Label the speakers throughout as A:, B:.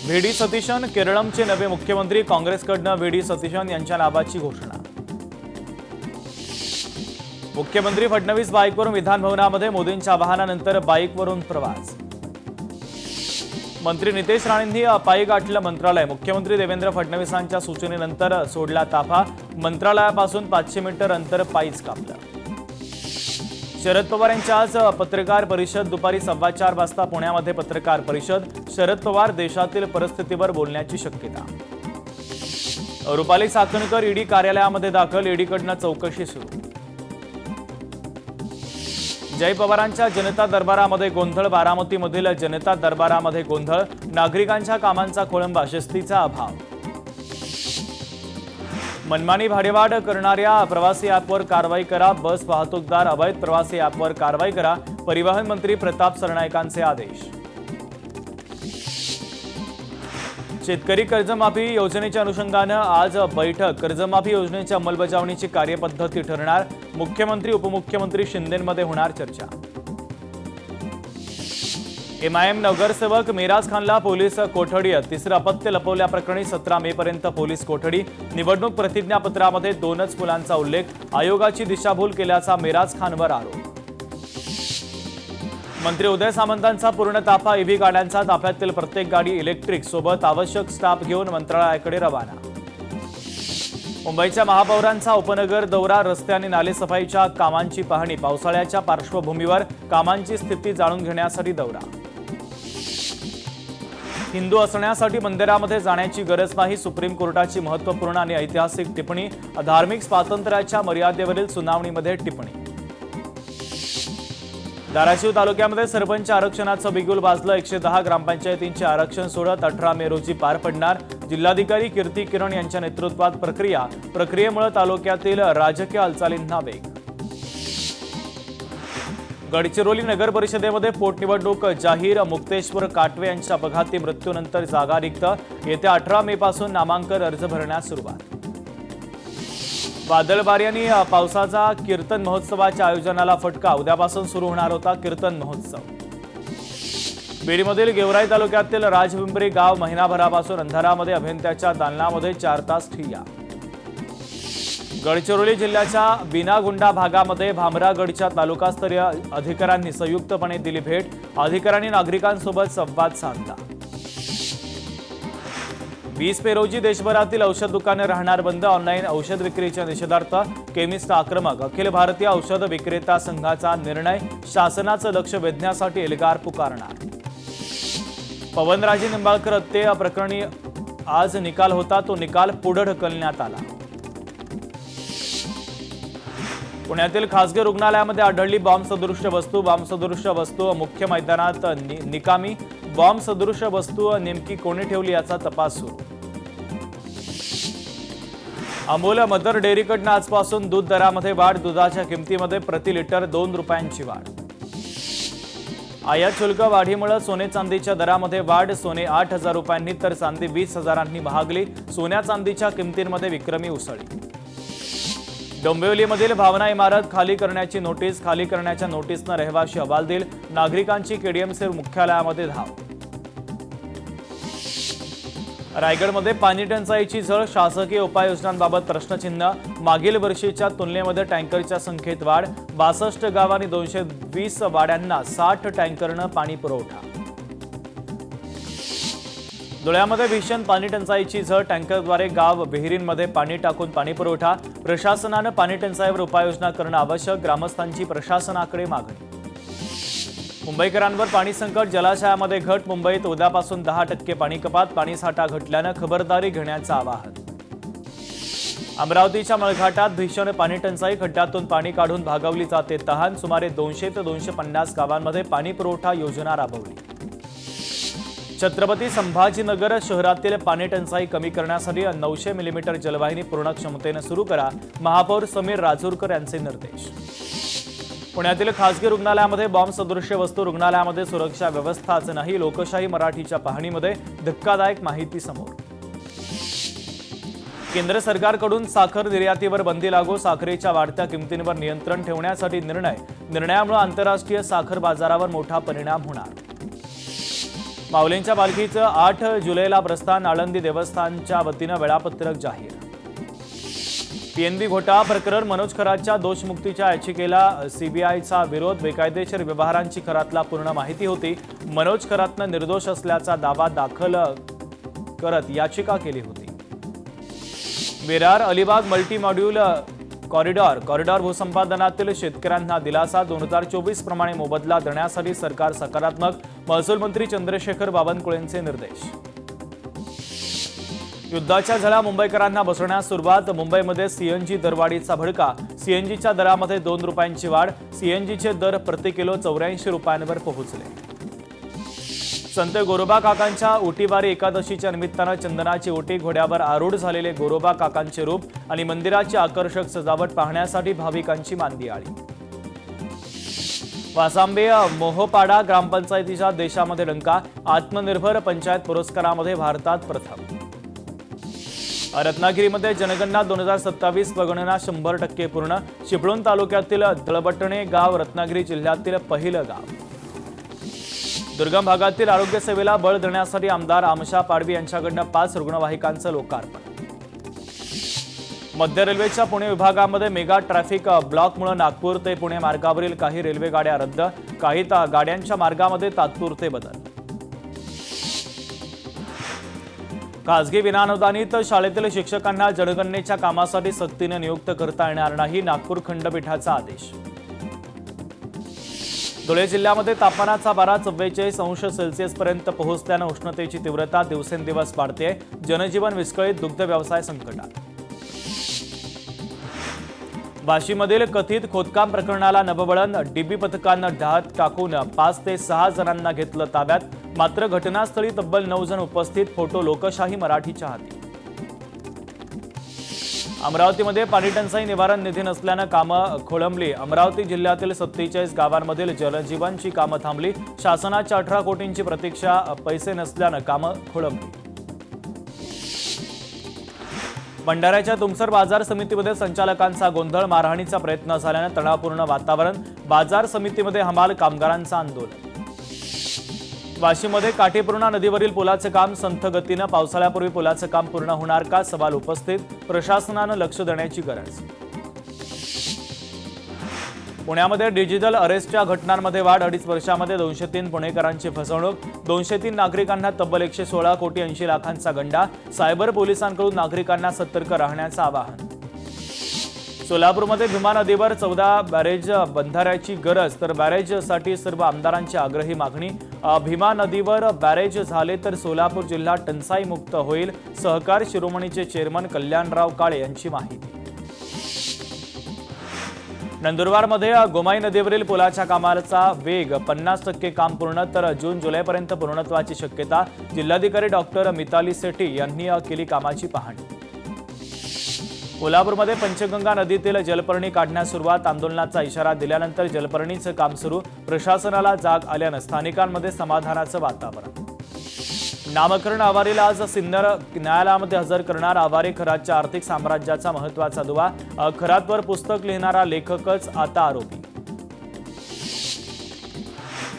A: व्ही.डी. सतीशन केरळमचे नवे मुख्यमंत्री. काँग्रेसकडनं व्ही.डी. सतीशन यांच्या नावाची घोषणा. मुख्यमंत्री फडणवीस बाईकवरून विधान भवनामध्ये. मोदींच्या आवाहनानंतर बाईकवरून प्रवास. मंत्री नितेश राणेंनी पायी गाठलं मंत्रालय. मुख्यमंत्री देवेंद्र फडणवीसांच्या सूचनेनंतर सोडला ताफा. मंत्रालयापासून 500 मीटर अंतर पायीच कापलं. शरद पवार यांच्या आज पत्रकार परिषद. दुपारी 4:15 वाजता पुण्यामध्ये पत्रकार परिषद. शरद पवार देशातील परिस्थितीवर बोलण्याची शक्यता. रुपाली चाकणकर ईडी कार्यालयामध्ये दाखल. ईडीकडनं चौकशी सुरू. जय पवारांच्या जनता दरबारामध्ये गोंधळ. बारामतीमधील जनता दरबारामध्ये गोंधळ. नागरिकांच्या कामांचा खोळंबा. शिस्तीचा अभाव. मनमानी भाडेवाढ करणाऱ्या प्रवासी ॲपवर कारवाई करा. बस वाहतूकदार अवैध प्रवासी ॲपवर कारवाई करा. परिवहन मंत्री प्रताप सरनाईकांचे आदेश. शेतकरी कर्जमाफी योजनेच्या अनुषंगानं आज बैठक. कर्जमाफी योजनेच्या अंमलबजावणीची कार्यपद्धती ठरणार. मुख्यमंत्री उपमुख्यमंत्री शिंदेंमध्ये होणार चर्चा. एमआयएम नगरसेवक मिराज खानला पोलीस कोठडीत. तिसरं अपत्य लपवल्याप्रकरणी 17 मे पर्यंत पोलीस कोठडी. निवडणूक प्रतिज्ञापत्रामध्ये 2च मुलांचा उल्लेख. आयोगाची दिशाभूल केल्याचा मिराज खानवर आरोप. मंत्री उदय सामंतांचा पूर्ण ताफा. ईव्ही गाड्यांचा. ताफ्यातील प्रत्येक गाडी इलेक्ट्रिक. सोबत आवश्यक स्टाफ घेऊन मंत्रालयाकडे रवाना. मुंबईच्या महापौरांचा उपनगर दौरा. रस्ते आणि नालेसफाईच्या कामांची पाहणी. पावसाळ्याच्या पार्श्वभूमीवर कामांची स्थिती जाणून घेण्यासाठी दौरा. हिंदू असण्यासाठी मंदिरामध्ये जाण्याची गरज नाही. सुप्रीम कोर्टाची महत्त्वपूर्ण आणि ऐतिहासिक टिप्पणी. धार्मिक स्वातंत्र्याच्या मर्यादेवरील सुनावणीमध्ये टिप्पणी. धाराशिव तालुक्यामध्ये सरपंच आरक्षणाचं बिगुल वाजलं. 110 ग्रामपंचायतींचे आरक्षण सोडत 18 मे रोजी पार पडणार. जिल्हाधिकारी कीर्ती किरण यांच्या नेतृत्वात प्रक्रियेमुळे तालुक्यातील राजकीय हालचालींना वेग. गडचिरोली नगर परिषदेमध्ये पोटनिवडणूक जाहीर. मुक्तेश्वर काटवे यांच्या अपघाती मृत्यूनंतर जागा रिक्त. येत्या 18 मे पासून नामांकन अर्ज भरण्यास सुरुवात. वादळबारी आणि पावसाचा कीर्तन महोत्सवाच्या आयोजनाला फटका. उद्यापासून सुरू होणार होता कीर्तन महोत्सव. बीडमधील गेवराई तालुक्यातील राजपिंपरी गाव महिनाभरापासून अंधारामध्ये. अभियंत्याच्या दालनामध्ये 4 तास ठिय्या. गडचिरोली जिल्ह्याच्या बिनागुंडा भागामध्ये भामरागडच्या तालुकास्तरीय अधिकाऱ्यांनी संयुक्तपणे दिली भेट. अधिकाऱ्यांनी नागरिकांसोबत संवाद साधला. 20 मे रोजी देशभरातील औषध दुकाने राहणार बंद. ऑनलाईन औषध विक्रीच्या निषेधार्थ केमिस्ट आक्रमक. अखिल भारतीय औषध विक्रेता संघाचा निर्णय. शासनाचं लक्ष वेधण्यासाठी एल्गार पुकारणार. पवनराजे निंबाळकर हत्ये प्रकरणी आज निकाल होता. तो निकाल पुढे ढकलण्यात आला. पुण्यातील खासगी रुग्णालयामध्ये आढळली बॉम्बसदृश वस्तू. बॉम्बसदृश वस्तू मुख्य मैदानात निकामी. बॉम्बसदृश वस्तू नेमकी कोणी ठेवली याचा तपास सुरू. अमूल मदर डेअरीकडनं आजपासून दूध दरामध्ये वाढ. दुधाच्या किमतीमध्ये प्रति लिटर 2 रुपयांची वाढ. आयात शुल्क वाढीमुळे सोने चांदीच्या दरामध्ये वाढ. सोने 8,000 रुपयांनी तर चांदी 20,000 महागली. सोन्या चांदीच्या किमतींमध्ये विक्रमी उसळी. डोंबिवलीमधील भावना इमारत खाली करण्याची नोटीस. खाली करण्याच्या नोटीसनं रहिवाशी हवालदिल. नागरिकांची केडीएमसी मुख्यालयामध्ये धाव. रायगडमध्ये पाणी टंचाईची झळ. शासकीय उपाययोजनांबाबत प्रश्नचिन्ह. मागील वर्षीच्या तुलनेमध्ये टँकरच्या संख्येत वाढ. 62 गावांनी 220 वाड्यांना 60 टँकरनं पाणी पुरवठा. धुळ्यामध्ये भीषण पाणी टंचाईची झळ. टँकरद्वारे गाव विहिरींमध्ये पाणी टाकून पाणी पुरवठा. प्रशासनानं पाणी टंचाईवर उपाययोजना करणं आवश्यक. ग्रामस्थांची प्रशासनाकडे मागणी. मुंबईकरांवर पाणी संकट. जलाशयामध्ये घट. मुंबईत उद्यापासून 10% पाणी कपात. पाणीसाठा घटल्यानं खबरदारी घेण्याचं आवाहन. अमरावतीच्या मळघाटात भीषण पाणी टंचाई. खड्ड्यातून पाणी काढून भागवली जाते तहान. सुमारे 200 ते 250 गावांमध्ये पाणी पुरवठा योजना राबवली. छत्रपती संभाजीनगर शहरातील पाणी टंचाई कमी करण्यासाठी 900 मिलीमीटर जलवाहिनी पूर्ण क्षमतेने सुरू करा. महापौर समीर राजूरकर यांचे निर्देश. पुण्यातील खासगी रुग्णालयामध्ये बॉम्बसदृश वस्तू. रुग्णालयामध्ये सुरक्षा व्यवस्थाच नाही. लोकशाही मराठीच्या पाहणीमध्ये धक्कादायक माहिती समोर. केंद्र सरकारकडून साखर निर्यातीवर बंदी लागू. साखरेच्या वाढत्या किमतींवर नियंत्रण ठेवण्यासाठी निर्णयामुळे आंतरराष्ट्रीय साखर बाजारावर मोठा परिणाम होणार. माऊलींच्या पालखीचं 8 जुलैला प्रस्थान. आळंदी देवस्थानच्या वतीनं वेळापत्रक जाहीर. पीएनबी घोटाळा प्रकरण मनोज खरातच्या दोषमुक्तीच्या याचिकेला सीबीआयचा विरोध. बेकायदेशीर व्यवहारांची खरातला पूर्ण माहिती होती. मनोज खरातनं निर्दोष असल्याचा दावा दाखल करत याचिका केली होती. Virar Alibag multi module corridor भूसंपादनातील शेतकऱ्यांना दिलासा. 2024 प्रमाणे मोबदला देण्यासाठी सरकार सकारात्मक. महसूल मंत्री चंद्रशेखर बावनकुळेंचे निर्देश. युद्धाच्या झळा मुंबईकरांना बसण्यास सुरुवात. मुंबईमध्ये सीएनजी दरवाढीचा भडका. सीएनजीच्या दरामध्ये 2 रुपयांची वाढ. सीएनजीचे दर प्रति किलो 84 रुपयांवर पोहोचले. संत गोरोबा काकांच्या ओटीवारी एकादशीच्या निमित्तानं चंदनाची ओटी. घोड्यावर आरूढ झालेले गोरोबा काकांचे रूप आणि मंदिराची आकर्षक सजावट पाहण्यासाठी भाविकांची मांदी आली. वासांबे मोहोपाडा ग्रामपंचायतीच्या देशामध्ये डंका. आत्मनिर्भर पंचायत पुरस्कारामध्ये भारतात प्रथम. रत्नागिरीमध्ये जनगणना 2027 गणना 100% पूर्ण. चिपळूण तालुक्यातील दळबटणे गाव रत्नागिरी जिल्ह्यातील पहिलं गाव. दुर्गम भागातील आरोग्य सेवेला बळ देण्यासाठी आमदार आमशा पाडवी यांच्याकडून 5 रुग्णवाहिकांचं लोकार्पण. मध्य रेल्वेच्या पुणे विभागामध्ये मेगा ट्रॅफिक ब्लॉकमुळे नागपूर ते पुणे मार्गावरील काही रेल्वे गाड्या रद्द. काही गाड्यांच्या मार्गामध्ये तात्पुरते बदल. खासगी विनाअनुदानित शाळेतील शिक्षकांना जनगणनेच्या कामासाठी सक्तीने नियुक्त करता येणार नाही. नागपूर खंडपीठाचा आदेश. धुळे जिल्ह्यामध्ये तापमानाचा पारा 44 अंश सेल्सिअसपर्यंत पोहोचल्यानं उष्णतेची तीव्रता दिवसेंदिवस वाढते. जनजीवन विस्कळीत. दुग्ध व्यवसाय संकटात. वाशीमधील कथित खोदकाम प्रकरणाला नववळण. डीबी पथकानं ढात टाकून 5 ते 6 जणांना घेतलं ताब्यात. मात्र घटनास्थळी तब्बल 9 जण उपस्थित. फोटो लोकशाही मराठीच्या हाती. अमरावतीमध्ये पाणी टंचाई निवारण निधी नसल्यानं कामं खोळंबली. अमरावती जिल्ह्यातील 47 गावांमधील जलजीवनची कामं थांबली. शासनाच्या 18 कोटींची प्रतीक्षा. पैसे नसल्यानं कामं खोळंबली. भंडाऱ्याच्या तुमसर बाजार समितीमध्ये संचालकांचा गोंधळ. मारहाणीचा प्रयत्न झाल्यानं तणावपूर्ण वातावरण. बाजार समितीमध्ये हमाल कामगारांचं आंदोलन. वाशीमध्ये काटेपूर्णा नदीवरील पुलाचं काम संथ गतीनं. पावसाळ्यापूर्वी पुलाचं काम पूर्ण होणार का? सवाल उपस्थित. प्रशासनानं लक्ष देण्याची गरज. पुण्यामध्ये डिजिटल अरेस्टच्या घटनांमध्ये वाढ. 2.5 वर्षामध्ये 203 पुणेकरांची फसवणूक. 203 नागरिकांना तब्बल 116 कोटी 80 लाखांचा गंडा. सायबर पोलिसांकडून नागरिकांना सतर्क राहण्याचं आवाहन. सोलापूरमध्ये भीमा नदीवर 14 बॅरेज बंधाऱ्याची गरज. तर बॅरेजसाठी सर्व आमदारांची आग्रही मागणी. भीमा नदीवर बॅरेज झाले तर सोलापूर जिल्हा टंचाईमुक्त होईल. सहकार शिरोमणीचे चेअरमन कल्याणराव काळे यांची माहिती. नंदुरबारमध्ये गोमाई नदीवरील पुलाच्या कामाचा वेग. 50% काम पूर्ण. तर जून-जुलैपर्यंत पूर्णत्वाची शक्यता. जिल्हाधिकारी डॉक्टर मिताली सेठी यांनी केली कामाची पाहणी. कोल्हापूरमध्ये पंचगंगा नदीतील जलपर्णी काढण्यास सुरुवात. आंदोलनाचा इशारा दिल्यानंतर जलपर्णीचं काम सुरू. प्रशासनाला जाग आल्यानं स्थानिकांमध्ये समाधानाचं वातावरण. नामकरण आवारीला आज सिन्नर न्यायालयामध्ये हजर करणार. आवारे खरातच्या आर्थिक साम्राज्याचा महत्त्वाचा दुवा. खरातवर पुस्तक लिहिणारा लेखकच आता आरोपी.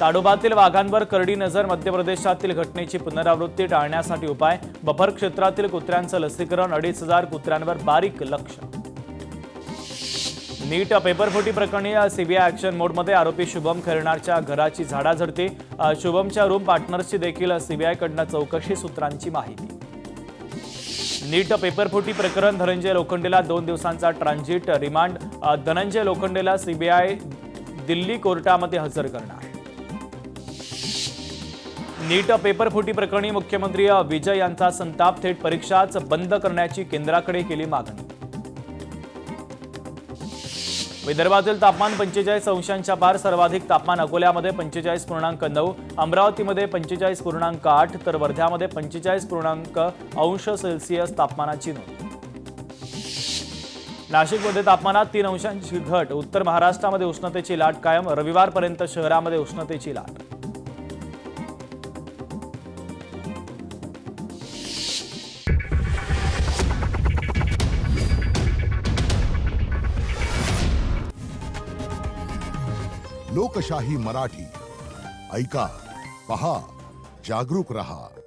A: ताडोबातील वाघांवर करडी नजर. मध्य प्रदेशातील घटनेची पुनरावृत्ती टाळण्यासाठी उपाय. बफर क्षेत्रातील कुत्र्यांचं लसीकरण. 2,500 कुत्र्यांवर बारीक लक्ष. नीट पेपरफुटी प्रकरणी सीबीआय ॲक्शन मोडमध्ये. आरोपी शुभम खैरनारच्या घराची झाडाझडती. शुभमच्या रूम पार्टनर्सची देखील सीबीआयकडनं चौकशी सूत्रांची माहिती. नीट पेपरफुटी प्रकरण. धनंजय लोखंडेला 2 दिवसांचा ट्रान्झिट रिमांड. धनंजय लोखंडेला सीबीआय दिल्ली कोर्टामध्ये हजर करणार. नीट पेपरफुटी प्रकरणी मुख्यमंत्री विजय यांचा संताप. थेट परीक्षाच बंद करण्याची केंद्राकडे केली मागणी. विदर्भातील तापमान 45 अंशांच्या पार. सर्वाधिक तापमान अकोल्यामध्ये 45.9, अमरावतीमध्ये 45.8 तर वर्ध्यामध्ये 45 सेल्सिअस तापमानाची नोंद. नाशिकमध्ये तापमानात 3 अंशांची घट. उत्तर महाराष्ट्रामध्ये उष्णतेची लाट कायम. रविवारपर्यंत शहरामध्ये उष्णतेची लाट.
B: लोकशाही मराठी ऐका, पहा, जागरूक रहा.